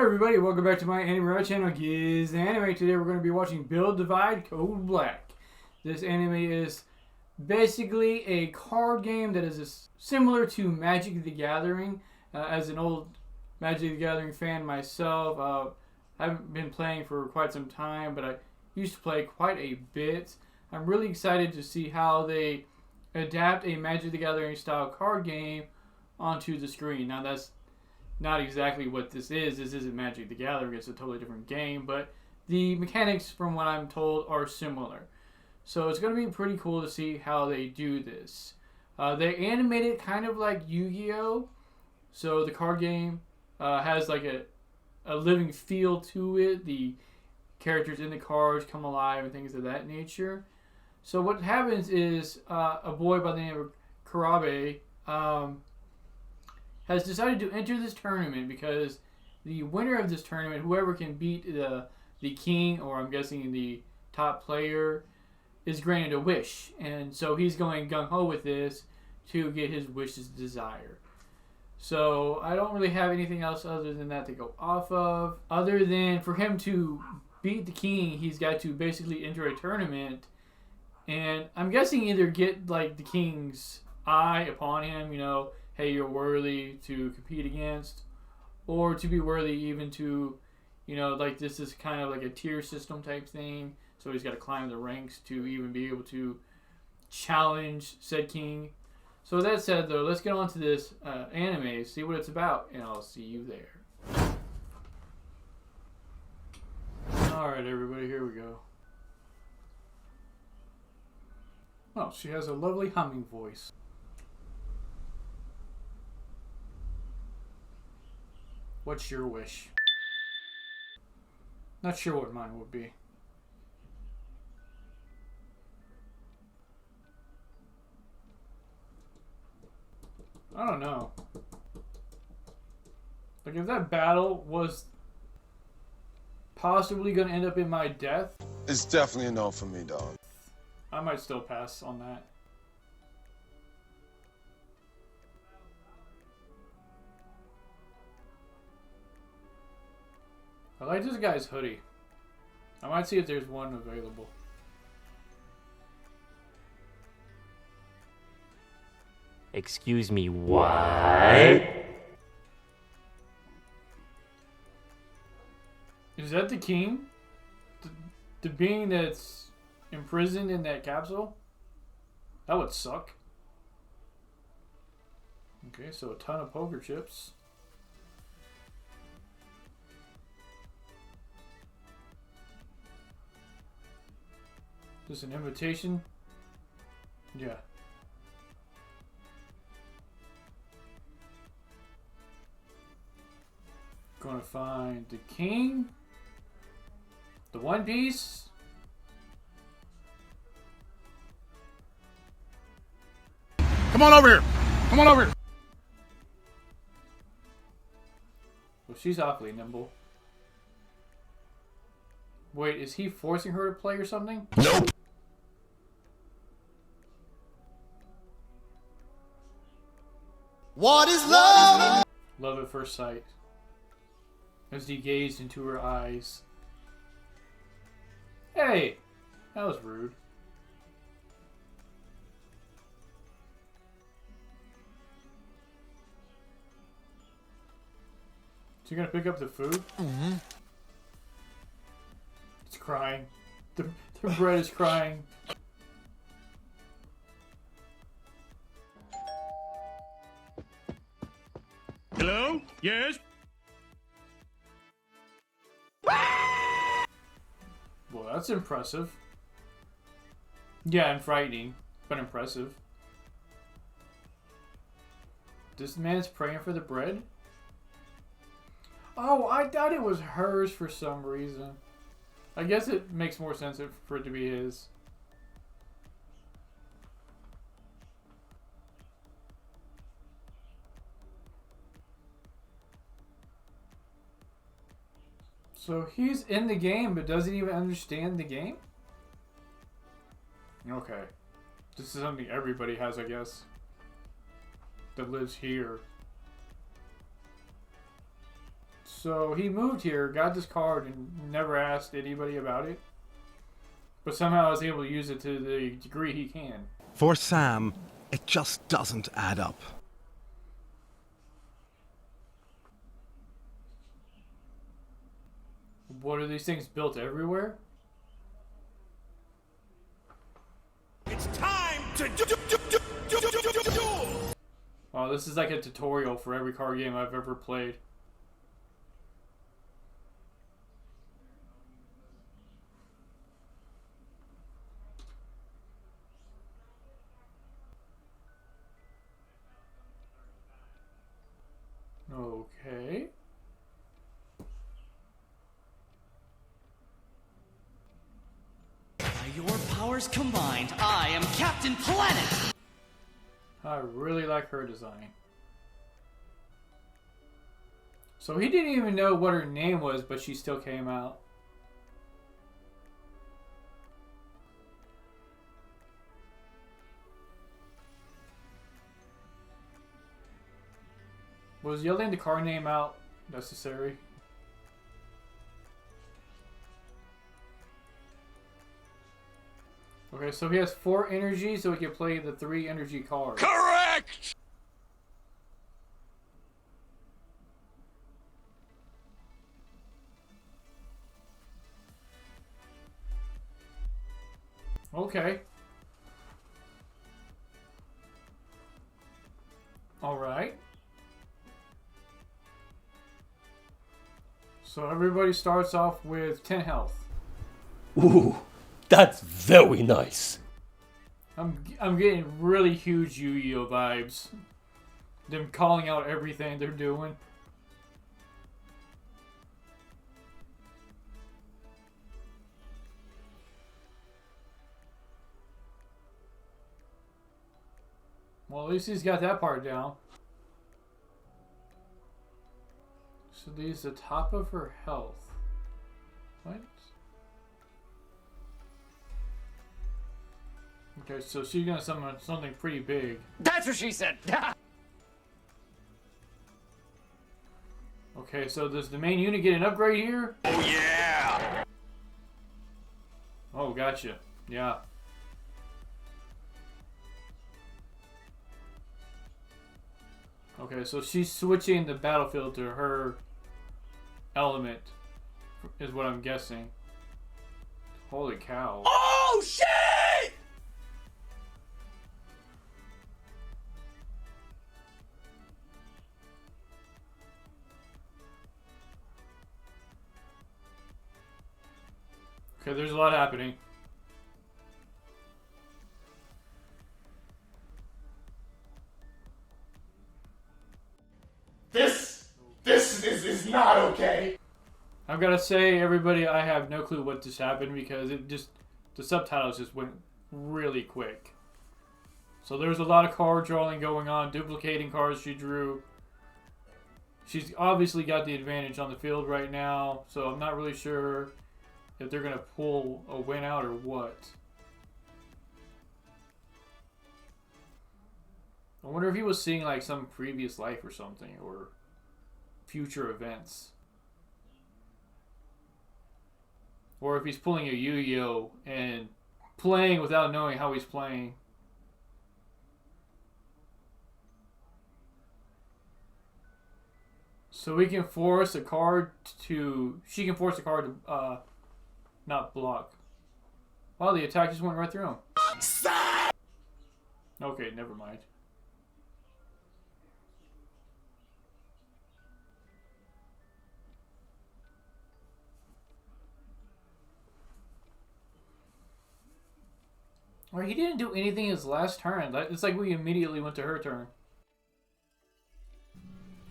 everybody, welcome back to my anime channel, GizAnime. Today we're going to be watching Build Divide Code Black. This anime is basically a card game that is similar to Magic the Gathering. As an old Magic the Gathering fan myself, I haven't been playing for quite some time, but I used to play quite a bit. I'm really excited to see how they adapt a Magic the Gathering style card game onto the screen. Now that's not exactly what this is. This isn't Magic the Gathering. It's a totally different game, but the mechanics, from what I'm told, are similar. So it's going to be pretty cool to see how they do this. They animate it kind of like Yu-Gi-Oh! So the card game has like a living feel to it. The characters in the cards come alive and things of that nature. So what happens is a boy by the name of Kurabe has decided to enter this tournament because the winner of this tournament, whoever can beat the king, or I'm guessing the top player, is granted a wish. And so he's going gung-ho with this to get his wish's desire. So I don't really have anything else other than that to go off of. Other than for him to beat the king, he's got to basically enter a tournament. And I'm guessing either get like the king's eye upon him, you know, hey, you're worthy to compete against, or to be worthy even to, you know, like this is kind of like a tier system type thing. So he's got to climb the ranks to even be able to challenge said king. So with that said, though, let's get on to this anime, see what it's about, and I'll see you there. Alright, everybody, here we go. Oh, she has a lovely humming voice. What's your wish? Not sure what mine would be. I don't know. Like, if that battle was possibly going to end up in my death, it's definitely a no for me, dog. I might still pass on that. I like this guy's hoodie. I might see if there's one available. Excuse me, what? Is that the king? The being that's imprisoned in that capsule? That would suck. Okay, so a ton of poker chips. Is this an invitation? Yeah. Gonna find the king. The One Piece. Come on over here. Come on over here. Well, she's awfully nimble. Wait, is he forcing her to play or something? Nope. What is love? Love at first sight. As he gazed into her eyes. Hey! That was rude. Is he gonna pick up the food? Mm-hmm. It's crying. The bread is crying. Hello? Yes? Well, that's impressive. Yeah, and frightening, but impressive. This man's praying for the bread? Oh, I thought it was hers for some reason. I guess it makes more sense for it to be his. So he's in the game but doesn't even understand the game? Okay. This is something everybody has, I guess, that lives here. So he moved here, got this card, and never asked anybody about it. But somehow is able to use it to the degree he can. For Sam, it just doesn't add up. What are these things built everywhere? It's time to do. Oh, this is like a tutorial for every card game I've ever played. Okay. By your powers combined, I am Captain Planet! I really like her design. So he didn't even know what her name was, but she still came out. Was yelling the car name out necessary? Okay, so he has 4 energy, so he can play the 3 energy cards. Correct! Okay. Alright. So everybody starts off with 10 health. Ooh, that's very nice. I'm getting really huge Yu-Gi-Oh vibes. Them calling out everything they're doing. Well, at least he's got that part down. So these the top of her health. What? Okay, so she's gonna summon something pretty big. That's what she said! Okay, so does the main unit get an upgrade here? Oh yeah! Oh, gotcha. Yeah. Okay, so she's switching the battlefield to her element, is what I'm guessing. Holy cow. Oh shit! Okay, there's a lot happening. This is not okay. I've got to say, everybody, I have no clue what just happened because the subtitles just went really quick. So there's a lot of card drawing going on, duplicating cards she drew. She's obviously got the advantage on the field right now, so I'm not really sure if they're going to pull a win out or what. I wonder if he was seeing like some previous life or something, or future events. Or if he's pulling a Yu-Gi-Oh! And playing without knowing how he's playing. So we can force a card to... She can force a card to not block. Wow, the attack just went right through him. Okay, never mind. Or he didn't do anything his last turn. It's like we immediately went to her turn.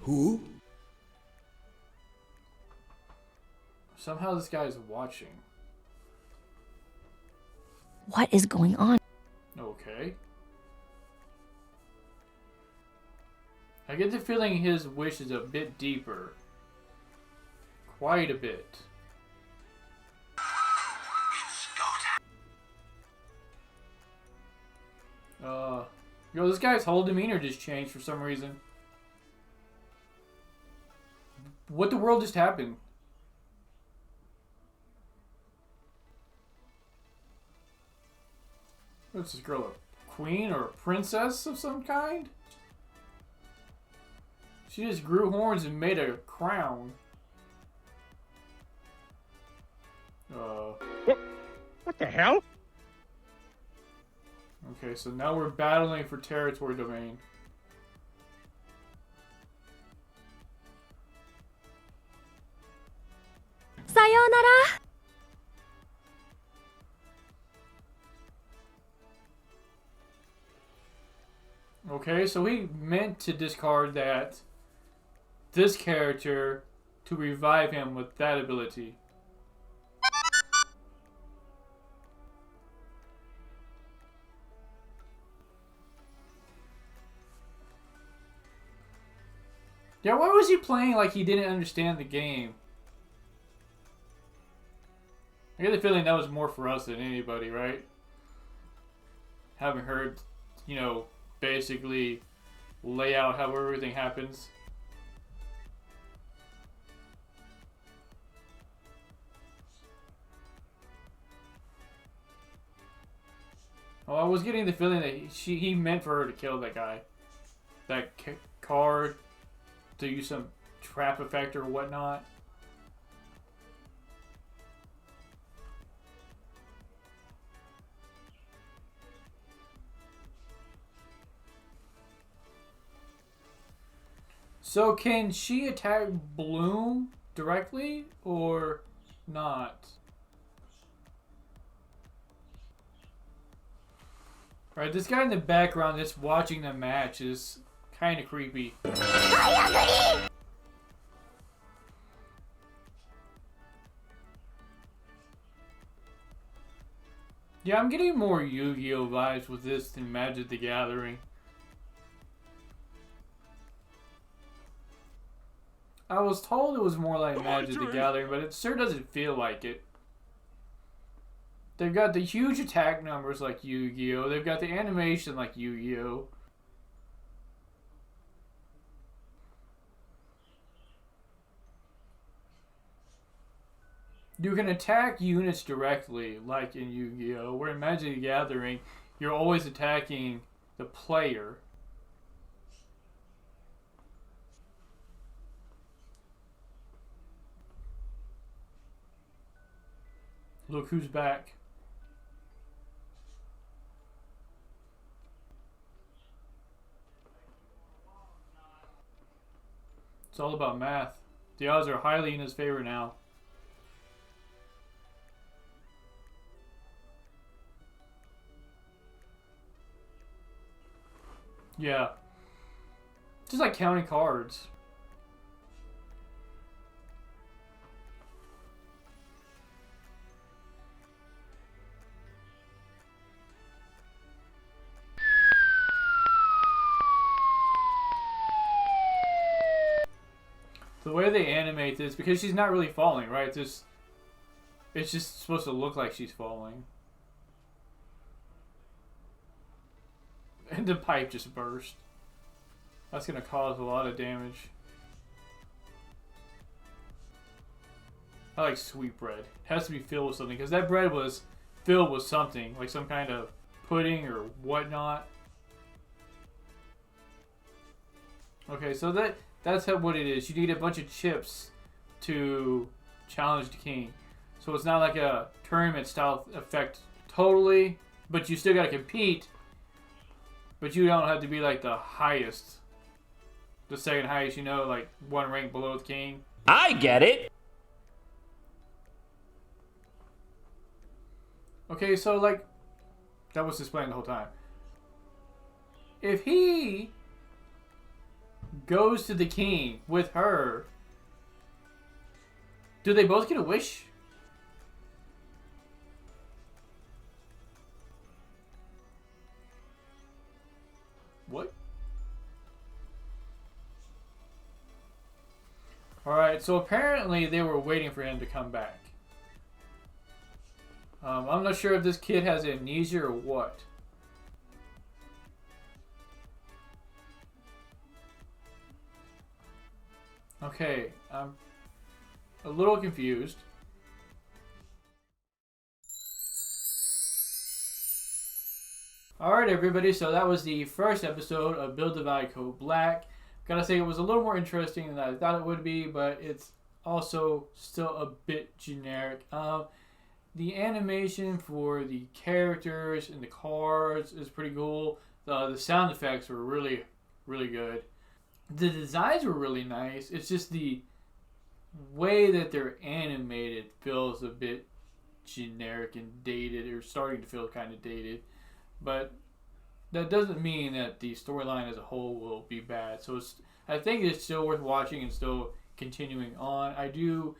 Who? Somehow this guy is watching. What is going on? Okay. I get the feeling his wish is a bit deeper. Quite a bit. Yo, this guy's whole demeanor just changed for some reason. What the world just happened? What's this girl, a queen or a princess of some kind? She just grew horns and made a crown. What the hell? Okay, so now we're battling for territory domain. Sayonara! Okay, so we meant to discard this character to revive him with that ability. Yeah, why was he playing like he didn't understand the game? I get the feeling that was more for us than anybody, right? Haven't heard, you know, basically lay out how everything happens. Oh, I was getting the feeling that he meant for her to kill that guy. That card to use some trap effect or whatnot. So can she attack Bloom directly or not? Alright, this guy in the background that's watching the match is kind of creepy. Yeah, I'm getting more Yu-Gi-Oh vibes with this than Magic the Gathering. I was told it was more like Magic the Gathering, but it sure doesn't feel like it. They've got the huge attack numbers like Yu-Gi-Oh! They've got the animation like Yu-Gi-Oh! You can attack units directly, like in Yu-Gi-Oh! Where in Magic the Gathering, you're always attacking the player. Look who's back. It's all about math. The odds are highly in his favor now. Yeah. Just like counting cards. The way they animate this, because she's not really falling, right? It's just supposed to look like she's falling. And the pipe just burst. That's going to cause a lot of damage. I like sweet bread. It has to be filled with something, because that bread was filled with something, like some kind of pudding or whatnot. Okay, so that's what it is. You need a bunch of chips to challenge the king. So it's not like a tournament style effect totally, but you still got to compete. But you don't have to be like the highest. The second highest, you know, like one rank below the king. I get it. Okay, so like, that was displaying the whole time. If he goes to the king with her, do they both get a wish? What? Alright, so apparently they were waiting for him to come back. I'm not sure if this kid has amnesia or what. Okay, I'm a little confused. Alright everybody, so that was the first episode of Build Divide Code Black. Gotta say it was a little more interesting than I thought it would be, but it's also still a bit generic. The animation for the characters and the cards is pretty cool. The sound effects were really, really good. The designs were really nice. It's just the way that they're animated feels a bit generic and dated, or starting to feel kind of dated. But that doesn't mean that the storyline as a whole will be bad. So I think it's still worth watching and still continuing on. I do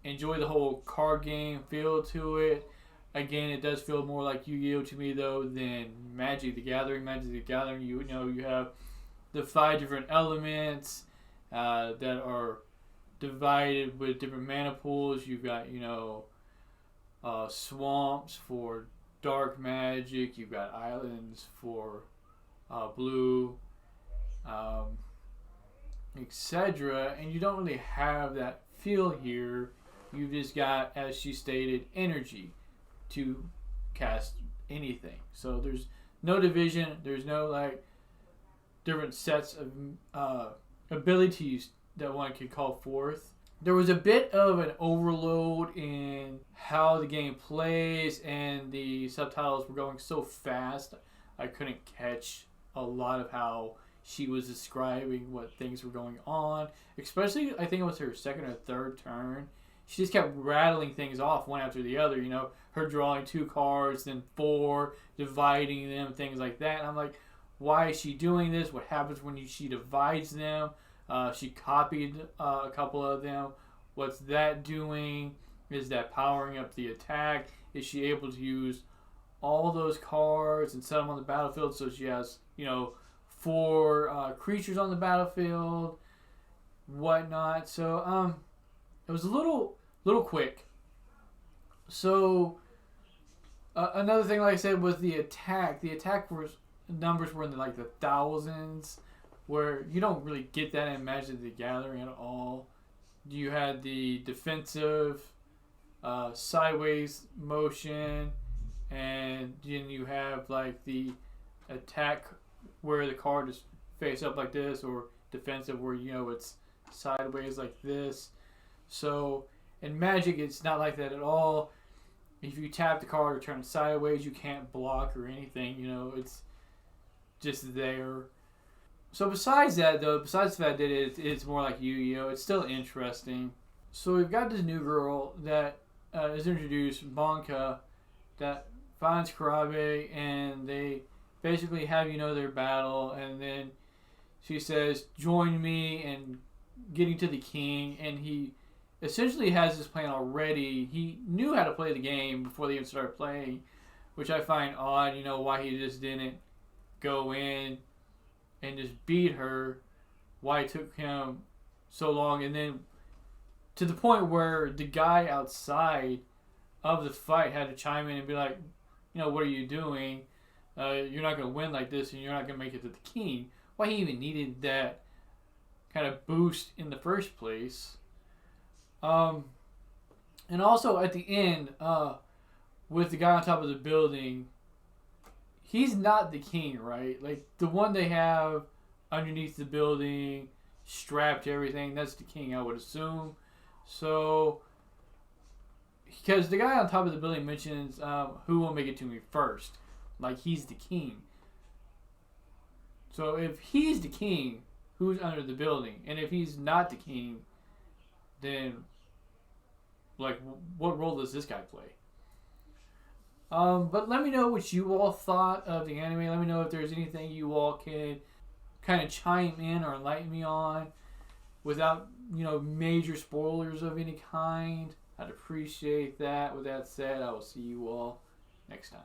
enjoy the whole card game feel to it. Again, it does feel more like Yu-Gi-Oh to me though than Magic the Gathering. Magic the Gathering, you know, you have the 5 different elements that are divided with different mana pools. You've got, you know, swamps for dark magic. You've got islands for blue, etc. And you don't really have that feel here. You've just got, as she stated, energy to cast anything. So there's no division. There's no like different sets of abilities that one could call forth. There was a bit of an overload in how the game plays, and the subtitles were going so fast I couldn't catch a lot of how she was describing what things were going on. Especially, I think it was her second or third turn. She just kept rattling things off one after the other. You know, her drawing 2 cards, then 4, dividing them, things like that. And I'm like, why is she doing this? What happens when she divides them? She copied a couple of them. What's that doing? Is that powering up the attack? Is she able to use all those cards and set them on the battlefield so she has, you know, 4 creatures on the battlefield, whatnot? So it was a little quick. So another thing, like I said, was the attack. The attack numbers were in like the thousands, where you don't really get that in Magic the Gathering at all. You had the defensive sideways motion, and then you have like the attack where the card is face up like this, or defensive where, you know, it's sideways like this. So in Magic, it's not like that at all. If you tap the card or turn it sideways, you can't block or anything. You know, it's just there. So besides that, though, besides the fact that it's more like Yu-Gi-Oh, it's still interesting. So we've got this new girl that is introduced, Banka, that finds Kurabe, and they basically have, you know, their battle, and then she says, join me in getting to the king, and he essentially has this plan already. He knew how to play the game before they even started playing, which I find odd, you know, why he just didn't go in and just beat her, why it took him so long, and then to the point where the guy outside of the fight had to chime in and be like, you know, what are you doing? You're not going to win like this, and you're not going to make it to the king. Why he even needed that kind of boost in the first place. And also at the end, with the guy on top of the building, he's not the king, right? Like, the one they have underneath the building, strapped to everything, that's the king, I would assume. So, because the guy on top of the building mentions, who will make it to me first? Like, he's the king. So, if he's the king, who's under the building? And if he's not the king, then, like, what role does this guy play? But let me know what you all thought of the anime. Let me know if there's anything you all can kind of chime in or enlighten me on without, you know, major spoilers of any kind. I'd appreciate that. With that said, I will see you all next time.